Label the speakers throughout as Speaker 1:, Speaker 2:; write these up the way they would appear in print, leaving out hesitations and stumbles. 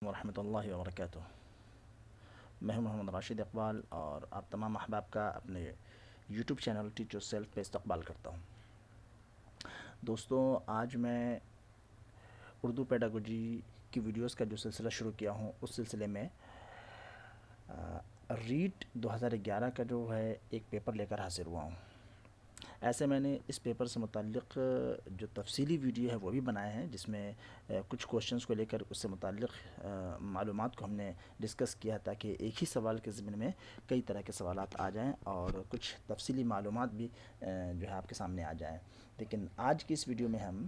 Speaker 1: ورحمۃ اللہ وبرکاتہ۔ میں ہوں محمد راشد اقبال اور آپ تمام احباب کا اپنے YouTube channel teach your self پہ استقبال کرتا ہوں۔ دوستوں، آج میں اردو پیڈاگوجی کی ویڈیوز کا جو سلسلہ شروع کیا ہوں، اس سلسلے میں ریٹ 2011 کا جو ہے ایک پیپر لے کر حاضر ہوا ہوں۔ ایسے میں نے اس پیپر سے متعلق جو تفصیلی ویڈیو ہے وہ بھی بنائے ہیں، جس میں کچھ کوشچنز کو لے کر اس سے متعلق معلومات کو ہم نے ڈسکس کیا، تاکہ ایک ہی سوال کے ضمن میں کئی طرح کے سوالات آ جائیں اور کچھ تفصیلی معلومات بھی جو ہے آپ کے سامنے آ جائیں۔ لیکن آج کی اس ویڈیو میں ہم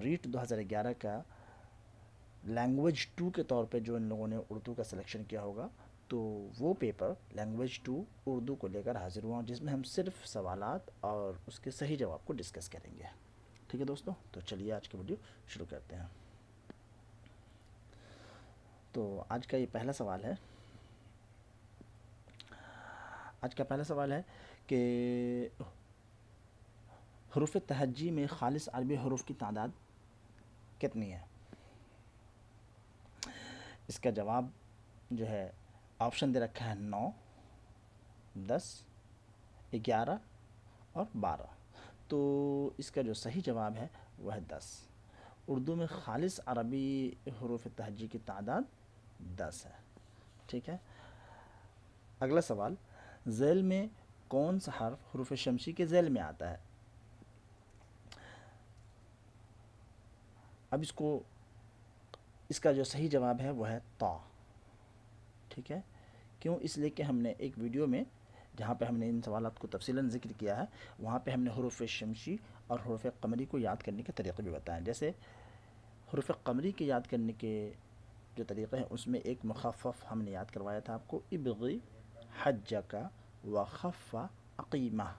Speaker 1: ریٹ 2011 کا لینگویج 2 کے طور پہ جو ان لوگوں نے اردو کا سلیکشن کیا ہوگا، تو وہ پیپر لینگویج 2 اردو کو لے کر حاضر ہوا ہوں، جس میں ہم صرف سوالات اور اس کے صحیح جواب کو ڈسکس کریں گے۔ ٹھیک ہے دوستوں، تو چلیے آج کی ویڈیو شروع کرتے ہیں۔ تو آج کا یہ پہلا سوال ہے۔ آج کا پہلا سوال ہے کہ حروف تہجی میں خالص عربی حروف کی تعداد کتنی ہے؟ اس کا جواب جو ہے آپشن دے رکھا ہے 9، 10، 11 اور 12۔ تو اس کا جو صحیح جواب ہے وہ ہے 10۔ اردو میں خالص عربی حروف تہجی کی تعداد 10 ہے۔ ٹھیک ہے، اگلا سوال، ذیل میں کون سا حرف حروف شمسی کے ذیل میں آتا ہے؟ اب اس کا جو صحیح جواب ہے وہ ہے طا۔ ٹھیک ہے، کیوں؟ اس لیے کہ ہم نے ایک ویڈیو میں جہاں پہ ہم نے ان سوالات کو تفصیلاً ذکر کیا ہے، وہاں پہ ہم نے حروف شمسی اور حروف قمری کو یاد کرنے کے طریقے بھی بتائے۔ جیسے حروف قمری کے یاد کرنے کے جو طریقے ہیں، اس میں ایک مخفف ہم نے یاد کروایا تھا آپ کو، ابغی حجک وخف عقیمہ۔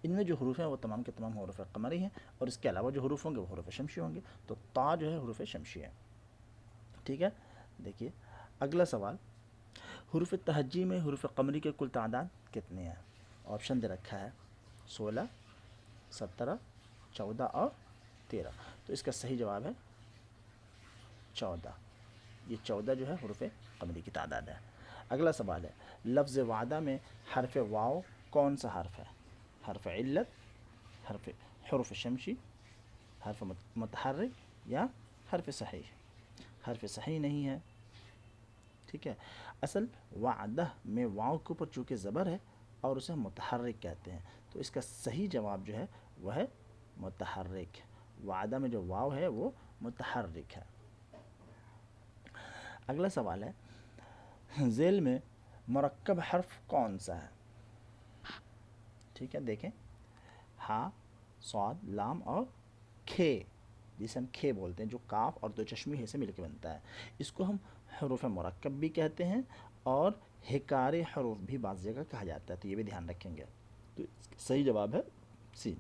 Speaker 1: ان میں جو حروف ہیں وہ تمام کے تمام حروف قمری ہیں، اور اس کے علاوہ جو حروف ہوں گے وہ حروف شمسی ہوں گے۔ تو طا جو ہے حروف شمسی ہے۔ ٹھیک ہے، دیکھیے اگلا سوال، حروف تہجی میں حروف قمری کے کل تعداد کتنے ہیں؟ آپشن دے رکھا ہے 16، 17، 14 اور 13۔ تو اس کا صحیح جواب ہے 14۔ یہ 14 جو ہے حروف قمری کی تعداد ہے۔ اگلا سوال ہے، لفظ وعدہ میں حرف واو کون سا حرف ہے؟ حرف علت، حرف شمسی، حرف متحرک یا حرف صحیح؟ حرف صحیح نہیں ہے۔ ٹھیک ہے، اصل وعدہ میں واو کے اوپر چونکہ زبر ہے اور اسے متحرک کہتے ہیں، تو اس کا صحیح جواب جو ہے وہ ہے متحرک۔ وعدہ میں جو واو ہے وہ متحرک ہے۔ اگلا سوال ہے، ذیل میں مرکب حرف کون سا ہے؟ ٹھیک ہے، دیکھیں، ہا، صاد، لام اور کھے، جسے ہم کھے بولتے ہیں، جو کاف اور دو چشمی ہے سے مل کے بنتا ہے۔ اس کو ہم حروف مرکب بھی کہتے ہیں اور حکار حروف بھی بعض جگہ کہا جاتا ہے، تو یہ بھی دھیان رکھیں گے۔ تو صحیح جواب ہے سی۔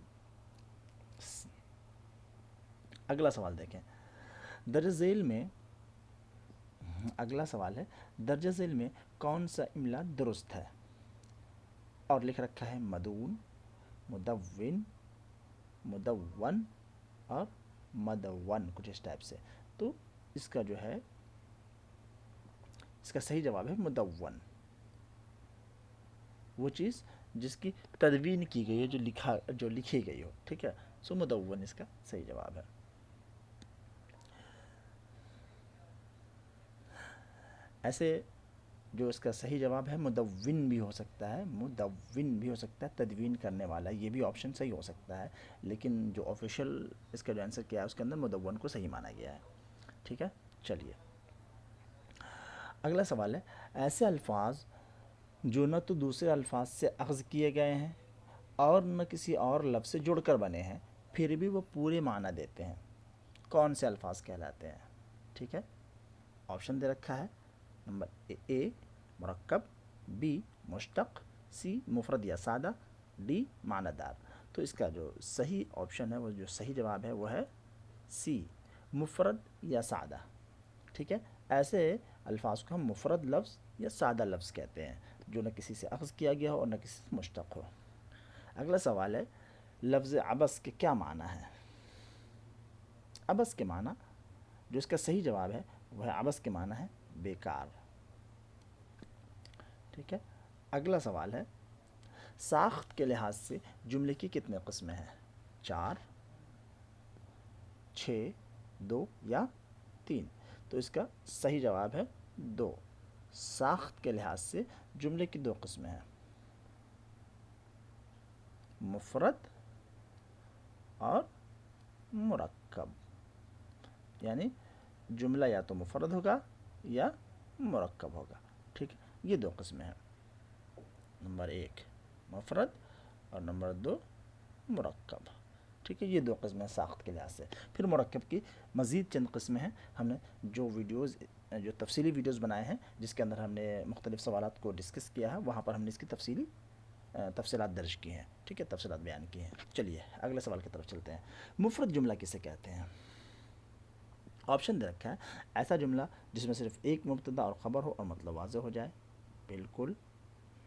Speaker 1: اگلا سوال دیکھیں، درج ذیل میں اگلا سوال ہے، درج ذیل میں کون سا املا درست ہے؟ اور لکھ رکھا ہے مدون، مدون، مدون اور مدون، کچھ اس ٹائپ سے۔ تو اس کا جو ہے اس کا صحیح جواب ہے مدون، وہ چیز جس کی تدوین کی گئی ہے، جو لکھی گئی ہو۔ ٹھیک ہے، سو مدون اس کا صحیح جواب ہے۔ ایسے جو اس کا صحیح جواب ہے مدون بھی ہو سکتا ہے، مدون بھی ہو سکتا ہے، تدوین کرنے والا، یہ بھی آپشن صحیح ہو سکتا ہے، لیکن جو آفیشیل اس کا جو آنسر کیا ہے اس کے اندر مدون کو صحیح مانا گیا ہے۔ ٹھیک ہے، چلیے اگلا سوال ہے، ایسے الفاظ جو نہ تو دوسرے الفاظ سے اخذ کیے گئے ہیں اور نہ کسی اور لفظ سے جڑ کر بنے ہیں، پھر بھی وہ پورے معنی دیتے ہیں، کون سے الفاظ کہلاتے ہیں؟ ٹھیک ہے، آپشن دے رکھا ہے، نمبر اے مرکب، بی مشتق، سی مفرد یا سادہ، ڈی معنی دار۔ تو اس کا جو صحیح آپشن ہے، وہ جو صحیح جواب ہے وہ ہے سی، مفرد یا سادہ۔ ٹھیک ہے، ایسے الفاظ کو ہم مفرد لفظ یا سادہ لفظ کہتے ہیں، جو نہ کسی سے اخذ کیا گیا ہو اور نہ کسی سے مشتق ہو۔ اگلا سوال ہے، لفظ عبس کے کیا معنی ہے؟ عبس کے معنی جو اس کا صحیح جواب ہے وہ ہے عبث کے معنی ہے بیکار. ٹھیک ہے. اگلا سوال ہے ساخت کے لحاظ سے جملے کی کتنے قسمیں ہیں؟ 4، 6، 2 یا 3. تو اس کا صحیح جواب ہے 2. ساخت کے لحاظ سے جملے کی 2 قسمیں ہیں، مفرد اور مرکب. یعنی جملہ یا تو مفرد ہوگا یا مرکب ہوگا. ٹھیک ہے. یہ 2 قسمیں ہیں، نمبر 1 مفرد اور نمبر 2 مرکب. ٹھیک ہے. یہ 2 قسمیں ساخت کے لحاظ سے. پھر مرکب کی مزید چند قسمیں ہیں. ہم نے جو تفصیلی ویڈیوز بنائے ہیں جس کے اندر ہم نے مختلف سوالات کو ڈسکس کیا ہے، وہاں پر ہم نے اس کی تفصیلات درج کی ہیں. ٹھیک ہے. تفصیلات بیان کی ہیں. چلیے اگلے سوال کی طرف چلتے ہیں. مفرد جملہ کسے کہتے ہیں؟ آپشن دے رکھا ہے ایسا جملہ جس میں صرف ایک مبتدا اور خبر ہو اور مطلب واضح ہو جائے. بالکل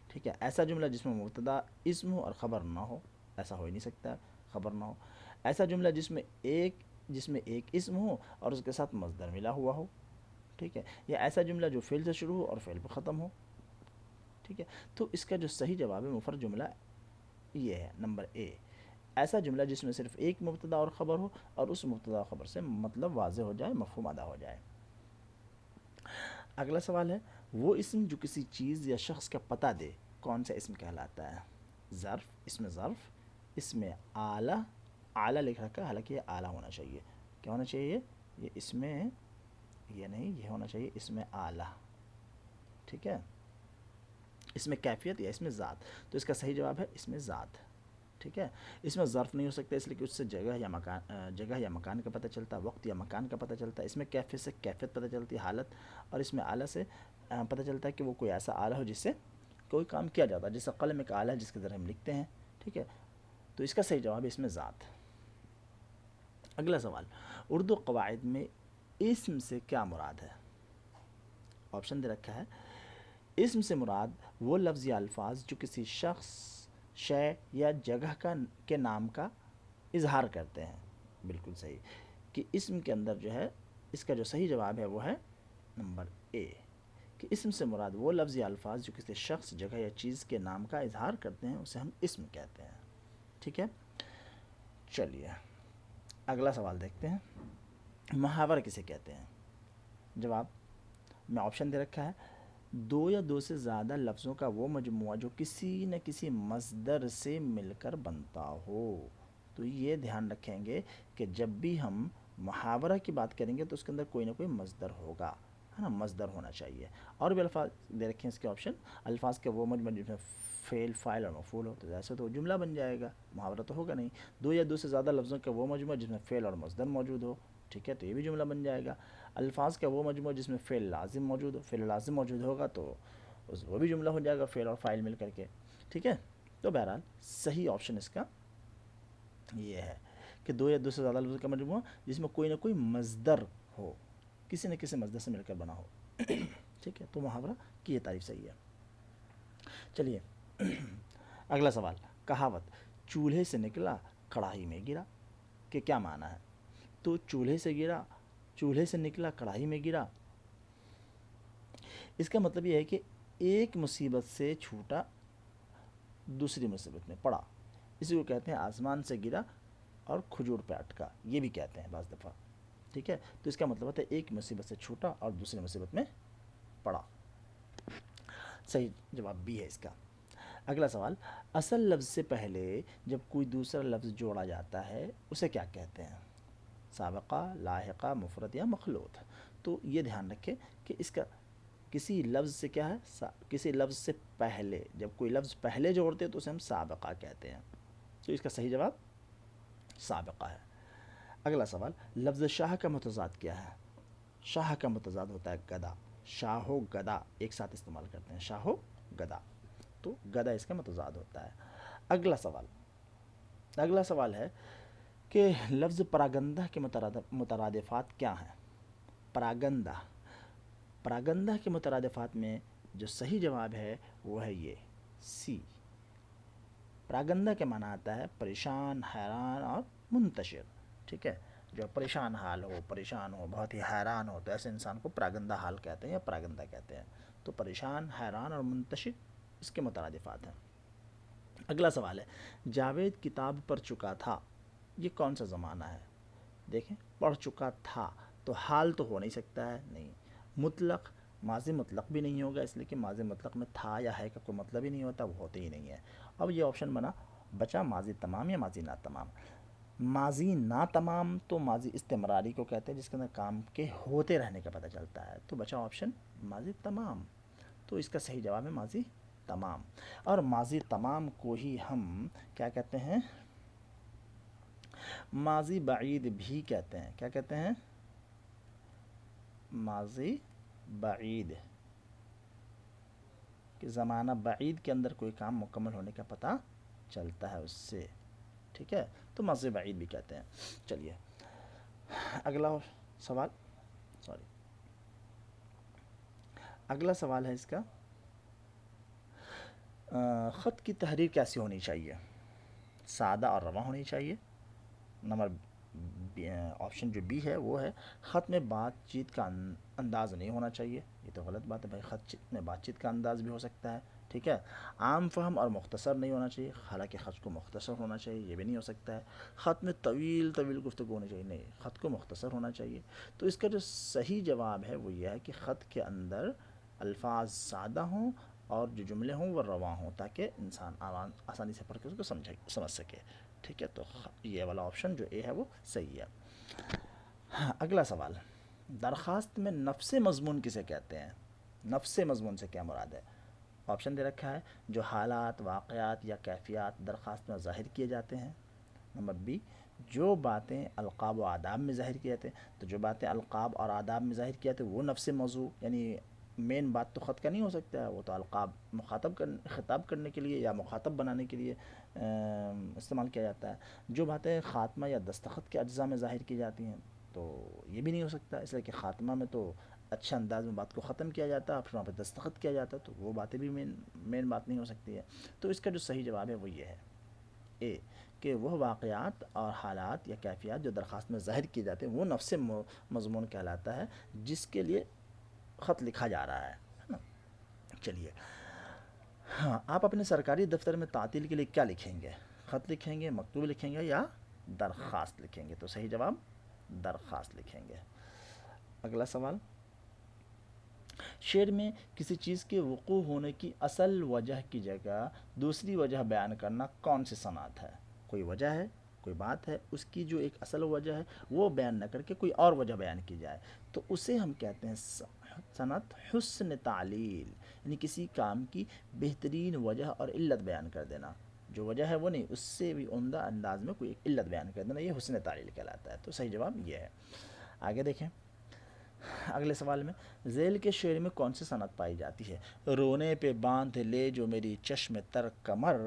Speaker 1: ٹھیک ہے. ایسا جملہ جس میں مبتدا اسم ہو اور خبر نہ ہو، ایسا ہو ہی نہیں سکتا خبر نہ ہو. ایسا جملہ جس میں ایک اسم ہو اور اس کے ساتھ مصدر ملا ہوا ہو. ٹھیک ہے. یا ایسا جملہ جو فعل سے شروع ہو اور فعل پہ ختم ہو. ٹھیک ہے. تو اس کا جو صحیح جواب ہے مفرد جملہ یہ ہے نمبر اے. ایسا جملہ جس میں صرف ایک مبتدا اور خبر ہو اور اس مبتدا اور خبر سے مطلب واضح ہو جائے، مفہوم ادا ہو جائے. اگلا سوال ہے وہ اسم جو کسی چیز یا شخص کا پتہ دے کون سا اسم کہلاتا ہے؟ ظرف، اسم آلہ. آلہ لکھ رکھا ہے، حالانکہ یہ آلہ ہونا چاہیے. کیا ہونا چاہیے؟ یہ یہ نہیں، یہ ہونا چاہیے اسم آلہ. ٹھیک ہے. اس میں کیفیت یا اس میں ذات. تو اس کا صحیح جواب ہے اس میں ذات. ٹھیک ہے. اس میں ظرف نہیں ہو سکتا اس لیے کہ اس سے جگہ یا مکان کا پتہ چلتا ہے، وقت یا مکان کا پتہ چلتا ہے. اس میں کیفیت سے کیفیت پتہ چلتی ہے، حالت. اور اس میں آلہ سے پتہ چلتا ہے کہ وہ کوئی ایسا آلہ ہو جس سے کوئی کام کیا جاتا ہے، جیسے قلم ایک آلہ ہے جس کے ذریعے ہم لکھتے ہیں. ٹھیک ہے. تو اس کا صحیح جواب ہے اس میں ذات. اگلا سوال اردو قواعد میں اسم سے کیا مراد ہے؟ آپشن دے رکھا ہے اسم سے مراد وہ لفظ یا الفاظ جو کسی شخص، شے یا جگہ کے نام کا اظہار کرتے ہیں. بالکل صحیح کہ اسم کے اندر جو ہے، اس کا جو صحیح جواب ہے وہ ہے نمبر اے کہ اسم سے مراد وہ لفظ یا الفاظ جو کسی شخص، جگہ یا چیز کے نام کا اظہار کرتے ہیں اسے ہم اسم کہتے ہیں. ٹھیک ہے. چلیے اگلا سوال دیکھتے ہیں. محاورہ کسے کہتے ہیں؟ جواب میں آپشن دے رکھا ہے 2 یا 2 سے زیادہ لفظوں کا وہ مجموعہ جو کسی نہ کسی مصدر سے مل کر بنتا ہو. تو یہ دھیان رکھیں گے کہ جب بھی ہم محاورہ کی بات کریں گے تو اس کے اندر کوئی نہ کوئی مصدر ہوگا، ہے نا، مصدر ہونا چاہیے. اور بھی الفاظ دے رکھے ہیں اس کے آپشن. الفاظ کے وہ مجموعہ جس میں فعل، فاعل اور مفعول ہو، تو ایسے تو جملہ بن جائے گا، محاورہ تو ہوگا نہیں. 2 یا 2 سے زیادہ لفظوں کا وہ مجموعہ جس میں فعل اور مصدر موجود ہو. ٹھیک ہے. تو یہ بھی جملہ بن جائے گا. الفاظ کا وہ مجموعہ جس میں فعل لازم موجود ہو. فعل لازم موجود ہوگا تو وہ بھی جملہ ہو جائے گا، فعل اور فاعل مل کر کے. ٹھیک ہے. تو بہرحال صحیح آپشن اس کا یہ ہے کہ 2 یا 2 سے زیادہ لفظوں کا مجموعہ جس میں کوئی نہ کوئی مصدر ہو، کسی نہ کسی مصدر سے مل کر بنا ہو. ٹھیک ہے. تو محاورہ کی یہ تعریف صحیح ہے. چلیے اگلا سوال. کہاوت چولہے سے نکلا کڑاہی میں گرا کہ کیا معنی ہے؟ تو چولہے سے نکلا کڑاہی میں گرا، اس کا مطلب یہ ہے کہ ایک مصیبت سے چھوٹا دوسری مصیبت میں پڑا. اسی کو کہتے ہیں آسمان سے گرا اور کھجور پہ اٹکا، یہ بھی کہتے ہیں بعض دفعہ. ٹھیک ہے. تو اس کا مطلب ہوتا ہے ایک مصیبت سے چھوٹا اور دوسری مصیبت میں پڑا. صحیح جواب بھی ہے اس کا. اگلا سوال اصل لفظ سے پہلے جب کوئی دوسرا لفظ جوڑا جاتا ہے اسے کیا کہتے ہیں؟ سابقہ، لاحقہ، مفرد یا مخلوط. تو یہ دھیان رکھیں کہ اس کا کسی لفظ سے کیا ہے، کسی لفظ سے پہلے جب کوئی لفظ پہلے جوڑتے ہیں تو اسے ہم سابقہ کہتے ہیں. تو اس کا صحیح جواب سابقہ ہے. اگلا سوال لفظ شاہ کا متضاد کیا ہے؟ شاہ کا متضاد ہوتا ہے گدا. شاہ و گدا ایک ساتھ استعمال کرتے ہیں، شاہ و گدا. تو گدا اس کا متضاد ہوتا ہے. اگلا سوال ہے کہ لفظ پراگندہ کے مترادفات کیا ہیں؟ پراگندہ کے مترادفات میں جو صحیح جواب ہے وہ ہے یہ سی. پراگندہ کے معنی آتا ہے پریشان، حیران اور منتشر. ٹھیک ہے. جو پریشان حال ہو، پریشان ہو، بہت ہی حیران ہو، تو ایسے انسان کو پراگندہ حال کہتے ہیں یا پراگندہ کہتے ہیں. تو پریشان، حیران اور منتشر اس کے مترادفات ہیں. اگلا سوال ہے، جاوید کتاب پڑھ چکا تھا، یہ کون سا زمانہ ہے؟ دیکھیں، پڑھ چکا تھا تو حال تو ہو نہیں سکتا ہے، نہیں. مطلق، ماضی مطلق بھی نہیں ہوگا، اس لیے کہ ماضی مطلق میں تھا یا ہے کا کوئی مطلب ہی نہیں ہوتا، وہ ہوتے ہی نہیں ہے. اب یہ آپشن بچا ماضی تمام یا ماضی نا تمام. ماضی نا تمام تو ماضی استمراری کو کہتے ہیں، جس کے اندر کام کے ہوتے رہنے کا پتہ چلتا ہے. تو بچا آپشن ماضی تمام. تو اس کا صحیح جواب ہے ماضی تمام. اور ماضی تمام کو ہی ہم کیا کہتے ہیں؟ ماضی بعید بھی کہتے ہیں. کیا کہتے ہیں؟ ماضی بعید، کہ زمانہ بعید کے اندر کوئی کام مکمل ہونے کا پتہ چلتا ہے اس سے. ٹھیک ہے، تو ماضی بعید بھی کہتے ہیں. چلیے اگلا سوال، سوری اگلا سوال ہے اس کا، خط کی تحریر کیسی ہونی چاہیے؟ سادہ اور رواں ہونی چاہیے. نمبر آپشن جو بی ہے وہ ہے، خط میں بات چیت کا انداز نہیں ہونا چاہیے. یہ تو غلط بات ہے بھائی، خط میں بات چیت کا انداز بھی ہو سکتا ہے. ٹھیک ہے. عام فہم اور مختصر نہیں ہونا چاہیے، حالانکہ خط کو مختصر ہونا چاہیے، یہ بھی نہیں ہو سکتا ہے. خط میں طویل طویل گفتگو ہونی چاہیے، نہیں، خط کو مختصر ہونا چاہیے. تو اس کا جو صحیح جواب ہے وہ یہ ہے کہ خط کے اندر الفاظ سادہ ہوں اور جو جملے ہوں وہ رواں ہوں، تاکہ انسان آسانی سے پڑھ کے اس کو سمجھ سکے. ٹھیک ہے، تو یہ والا آپشن جو اے ہے وہ صحیح ہے. ہاں، اگلا سوال، درخواست میں نفس مضمون کسے کہتے ہیں؟ نفس مضمون سے کیا مراد ہے؟ آپشن دے رکھا ہے، جو حالات، واقعات یا کیفیات درخواست میں ظاہر کیے جاتے ہیں. نمبر بی، جو باتیں القاب و آداب میں ظاہر کیے جاتے ہیں. تو جو باتیں القاب اور آداب میں ظاہر کیے جاتے ہیں وہ نفس موضوع، یعنی مین بات تو خط کا نہیں ہو سکتا ہے، وہ تو القاب خطاب کرنے کے لیے یا مخاطب بنانے کے لیے استعمال کیا جاتا ہے. جو باتیں خاتمہ یا دستخط کے اجزاء میں ظاہر کی جاتی ہیں تو یہ بھی نہیں ہو سکتا، اس لیے کہ خاتمہ میں تو اچھے انداز میں بات کو ختم کیا جاتا ہے، پھر وہاں پہ دستخط کیا جاتا ہے، تو وہ باتیں بھی مین بات نہیں ہو سکتی ہے. تو اس کا جو صحیح جواب ہے وہ یہ ہے اے، کہ وہ واقعات اور حالات یا کیفیات جو درخواست میں ظاہر کیے جاتے ہیں وہ نفس مضمون کہلاتا ہے، جس کے لیے خط لکھا جا رہا ہے نا. چلیے، ہاں، آپ اپنے سرکاری دفتر میں تعطیل کے لیے کیا لکھیں گے؟ خط لکھیں گے، مکتوب لکھیں گے یا درخواست لکھیں گے؟ تو صحیح جواب درخواست لکھیں گے. اگلا سوال، شعر میں کسی چیز کے وقوع ہونے کی اصل وجہ کی جگہ دوسری وجہ بیان کرنا کون سی صنعت ہے؟ کوئی وجہ ہے، کوئی بات ہے، اس کی جو ایک اصل وجہ ہے وہ بیان نہ کر کے کوئی اور وجہ بیان کی جائے، تو اسے ہم کہتے ہیں صنعت حسن تعلیل، یعنی کسی کام کی بہترین وجہ اور علت بیان کر دینا. جو وجہ ہے وہ نہیں، اس سے بھی عمدہ انداز میں کوئی ایک علت بیان کر دینا، یہ حسن تعلیل کہلاتا ہے. تو صحیح جواب یہ ہے. آگے دیکھیں اگلے سوال میں، ذیل کے شعر میں کون سی صنعت پائی جاتی ہے؟ رونے پہ باندھ لے جو میری چشم تر کمر،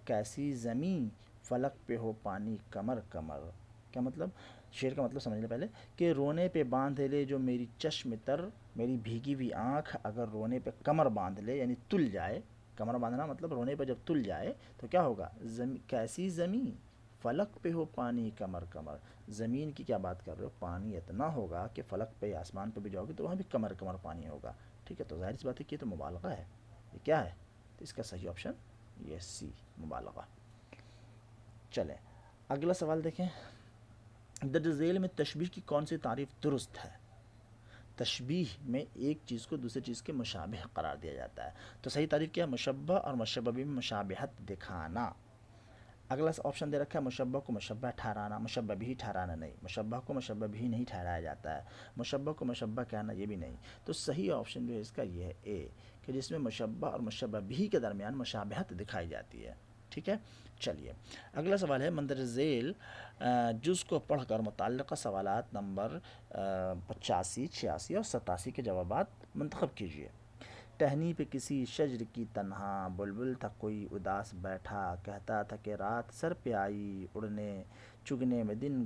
Speaker 1: کیسی زمیں فلک پہ ہو پانی کمر کمر. کیا مطلب؟ شعر کا مطلب سمجھ لیں پہلے، کہ رونے پہ باندھ لے جو میری چشم تر، میری بھیگی ہوئی آنکھ اگر رونے پہ کمر باندھ لے یعنی تل جائے. کمر باندھنا مطلب رونے پہ جب تل جائے تو کیا ہوگا؟ کیسی زمیں فلک پہ ہو پانی کمر کمر. زمین کی کیا بات کر رہے ہو، پانی اتنا ہوگا کہ فلک پہ یا آسمان پہ بھی جاؤ گے تو وہاں بھی کمر کمر پانی ہوگا. ٹھیک ہے، تو ظاہر سی بات ہے کہ یہ تو مبالغہ ہے. یہ کیا ہے؟ تو اس کا صحیح آپشن یہ سی، مبالغہ. چلیں اگلا سوال دیکھیں، درج ذیل میں تشبیہ کی کون سی تعریف درست ہے؟ تشبیہ میں ایک چیز کو دوسری چیز کے مشابہ قرار دیا جاتا ہے. تو صحیح تعریف کیا ہے؟ مشبہ اور مشبہ بھی میں مشابہت دکھانا. اگلا آپشن دے رکھا ہے مشبہ کو مشبہ ٹھہرانا. مشبہ بھی ٹھہرانا نہیں، مشبہ کو مشبہ بھی نہیں ٹھہرایا جاتا ہے. مشبہ کو مشبہ کہنا یہ بھی نہیں. تو صحیح آپشن جو ہے اس کا یہ ہے اے، کہ جس میں مشبہ اور مشبہ بھی کے درمیان مشابہت دکھائی جاتی ہے. ٹھیک ہے. چلیے اگلا سوال ہے، مندرجہ ذیل جز کو پڑھ کر متعلقہ سوالات نمبر 85، 86 اور 87 کے جوابات منتخب کیجیے. ٹہنی پہ کسی شجر کی تنہا بلبل تھا کوئی اداس بیٹھا، کہتا تھا کہ رات سر پہ آئی اڑنے، چگنے میں دن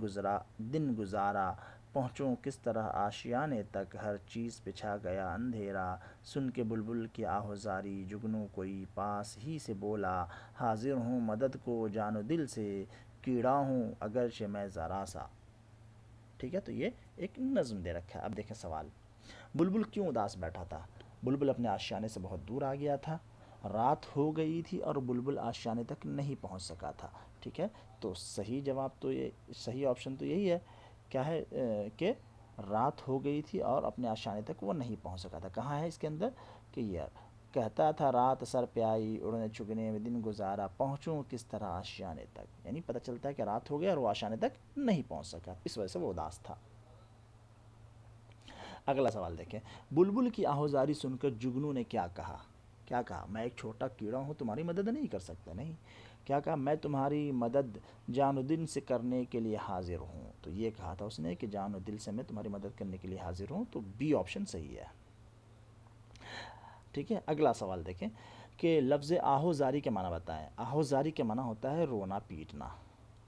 Speaker 1: گزارا، پہنچوں کس طرح آشیانے تک، ہر چیز پہ چھا گیا اندھیرا، سن کے بلبل کی آہوزاری جگنو کوئی پاس ہی سے بولا، حاضر ہوں مدد کو جان و دل سے، کیڑا ہوں اگرچہ میں ذرا سا. ٹھیک ہے، تو یہ ایک نظم دے رکھا ہے۔ اب دیکھیں سوال، بلبل کیوں اداس بیٹھا تھا؟ بلبل اپنے آشیانے سے بہت دور آ گیا تھا، رات ہو گئی تھی اور بلبل آشیانے تک نہیں پہنچ سکا تھا۔ ٹھیک ہے، تو صحیح جواب تو یہ، صحیح آپشن تو یہی ہے، کیا ہے کہ رات ہو گئی تھی اور اپنے آشیانے تک وہ نہیں پہنچ سکا تھا۔ کہاں ہے اس کے اندر کہ یہ کہتا تھا رات سر پہ آئی اڑنے چگنے میں دن گزارا، پہنچوں کس طرح آشیانے تک، یعنی پتہ چلتا ہے کہ رات ہو گئی اور وہ آشیانے تک نہیں پہنچ سکا، اس وجہ سے وہ اداس تھا۔ اگلا سوال دیکھیں، بلبل کی آہوزاری سن کر جگنو نے کیا کہا؟ کیا کہا؟ میں ایک چھوٹا کیڑا ہوں، تمہاری مدد نہیں کر سکتا، نہیں، کیا کہا؟ میں تمہاری مدد جان و دل سے کرنے کے لیے حاضر ہوں۔ تو یہ کہا تھا اس نے کہ جان و دل سے میں تمہاری مدد کرنے کے لیے حاضر ہوں، تو بی آپشن صحیح ہے۔ ٹھیک ہے، اگلا سوال دیکھیں کہ لفظ آہوزاری کے معنی بتائیں۔ آہوزاری کے معنی ہوتا ہے رونا پیٹنا۔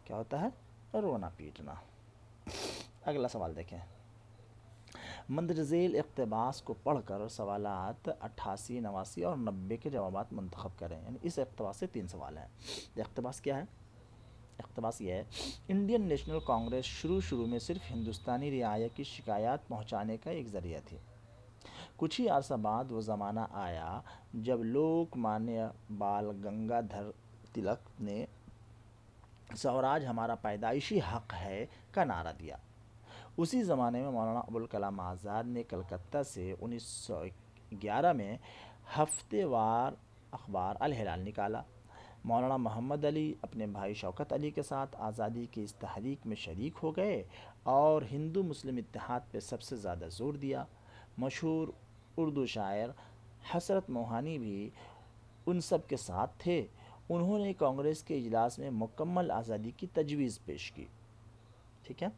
Speaker 1: کیا ہوتا ہے؟ رونا پیٹنا۔ اگلا سوال دیکھیں، مندرجہ ذیل اقتباس کو پڑھ کر سوالات 88، 89 اور 90 کے جوابات منتخب کریں، یعنی اس اقتباس سے 3 سوال ہیں۔ اقتباس کیا ہے؟ اقتباس یہ ہے، انڈین نیشنل کانگریس شروع میں صرف ہندوستانی رعایا کی شکایات پہنچانے کا ایک ذریعہ تھی۔ کچھ ہی عرصہ بعد وہ زمانہ آیا جب لوک مانیہ بال گنگا دھر تلک نے سوراج ہمارا پیدائشی حق ہے کا نعرہ دیا۔ اسی زمانے میں مولانا ابوالکلام آزاد نے کلکتہ سے 1911 میں ہفتے وار اخبار الہلال نکالا۔ مولانا محمد علی اپنے بھائی شوکت علی کے ساتھ آزادی کی اس تحریک میں شریک ہو گئے اور ہندو مسلم اتحاد پہ سب سے زیادہ زور دیا۔ مشہور اردو شاعر حسرت موہانی بھی ان سب کے ساتھ تھے۔ انہوں نے کانگریس کے اجلاس میں مکمل آزادی کی تجویز پیش کی۔ ٹھیک ہے،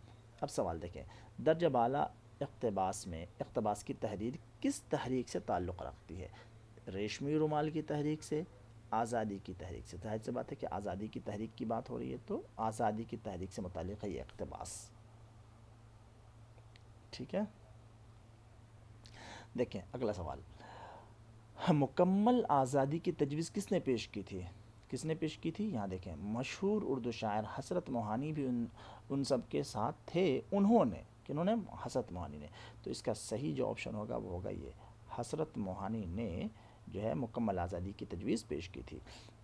Speaker 1: اب سوال دیکھیں، درجہ بالا اقتباس میں اقتباس کی تحریر کس تحریک سے تعلق رکھتی ہے؟ ریشمی رومال کی تحریک سے، آزادی کی تحریک سے؟ ظاہر سی بات ہے کہ آزادی کی تحریک کی بات ہو رہی ہے، تو آزادی کی تحریک سے متعلق ہے یہ اقتباس۔ ٹھیک ہے، دیکھیں اگلا سوال، مکمل آزادی کی تجویز کس نے پیش کی تھی؟ کس نے پیش کی تھی؟ یہاں دیکھیں، مشہور اردو شاعر حسرت موہانی بھی ان سب کے ساتھ تھے۔ انہوں نے، کنہوں نے؟ حسرت موہانی نے۔ تو اس کا صحیح جو آپشن ہوگا وہ ہوگا یہ، حسرت موہانی نے جو ہے مکمل آزادی کی تجویز پیش کی تھی۔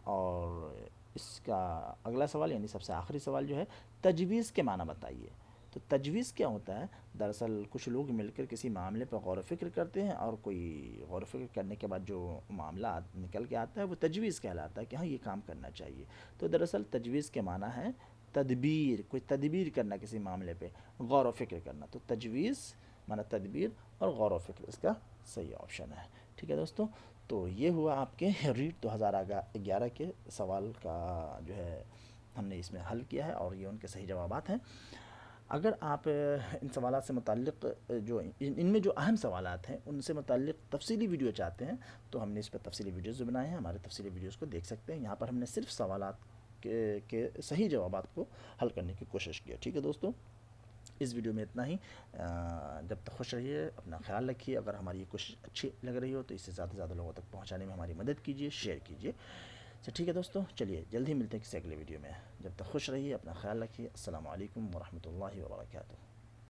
Speaker 1: اور اس کا اگلا سوال یعنی سب سے آخری سوال جو ہے، تجویز کے معنی بتائیے۔ تو تجویز کیا ہوتا ہے؟ دراصل کچھ لوگ مل کر کسی معاملے پر غور و فکر کرتے ہیں، اور کوئی غور و فکر کرنے کے بعد جو معاملہ نکل کے آتا ہے وہ تجویز کہلاتا ہے کہ ہاں یہ کام کرنا چاہیے۔ تو دراصل تجویز کے معنی ہے تدبیر، کوئی تدبیر کرنا کسی معاملے پہ، غور و فکر کرنا۔ تو تجویز معنی تدبیر اور غور و فکر اس کا صحیح آپشن ہے۔ ٹھیک ہے دوستو، تو یہ ہوا آپ کے ریٹ 2011 کے سوال کا جو ہے ہم نے اس میں حل کیا ہے، اور یہ ان کے صحیح جوابات ہیں۔ اگر آپ ان سوالات سے متعلق جو ان میں جو اہم سوالات ہیں ان سے متعلق تفصیلی ویڈیو چاہتے ہیں، تو ہم نے اس پہ تفصیلی ویڈیوز بنائے ہیں، ہمارے تفصیلی ویڈیوز کو دیکھ سکتے ہیں۔ یہاں پر ہم نے صرف سوالات کے صحیح جوابات کو حل کرنے کی کوشش کی ہے۔ ٹھیک ہے دوستو، اس ویڈیو میں اتنا ہی۔ جب تک خوش رہیے، اپنا خیال رکھیے۔ اگر ہماری یہ کوشش اچھی لگ رہی ہو تو اسے زیادہ سے زیادہ لوگوں تک پہنچانے میں ہماری مدد کیجیے، شیئر کیجیے۔ اچھا ٹھیک ہے دوستو، چلیے جلد ہی ملتے ہیں کسی اگلے ویڈیو میں۔ جب تک خوش رہیے، اپنا خیال رکھیے۔ السلام علیکم ورحمۃ اللہ وبرکاتہ۔